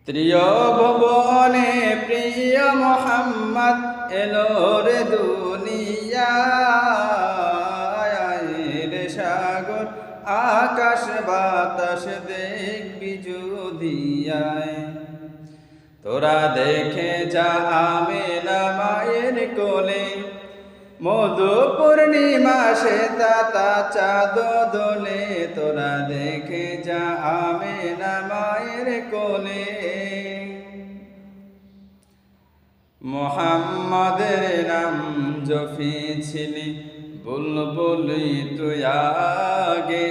ত্রিভুবনে প্রিয় মোহাম্মদ এলো রে দুনিয়ায় রে সাগর আকাশ বাতাস দেখবি যদিয়ায় তোরা দেখে যা আমেনা মায়ের কোলে মধু পূর্ণিমা সে তাতা চাঁদ দোলে তোরা দেখে যা আমেনা মায়ের কোলে মোহাম্মদের নাম জপিছিলি বুলবুলি তুই আগে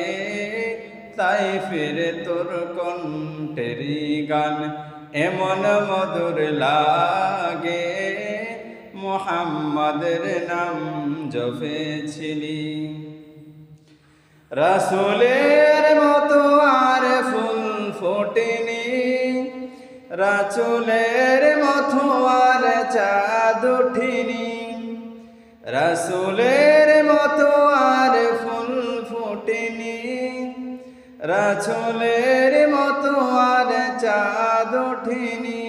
তাই ফিরে তোর কণ্ঠেরি গান এমন মধুর লাগে মোহাম্মদের নাম জপেছিলি রাসূলের মতো আর ফুল ফোটেনি রাসূলের মতো আর চাঁদ ওঠেনি রাসূলের মতো আর ফুল ফোটেনি রাসূলের মতো আর চাঁদ ওঠেনি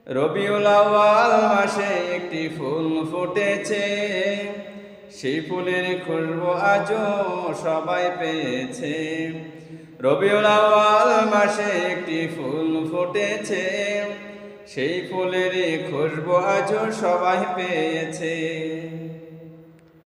রবিউল আউয়াল মাসে একটি ফুল ফুটেছে সেই ফুলের খুশবু আজও সবাই পেয়েছে রবিউল আউয়াল মাসে একটি ফুল ফুটেছে সেই ফুলের খুশবু আজও সবাই পেয়েছে।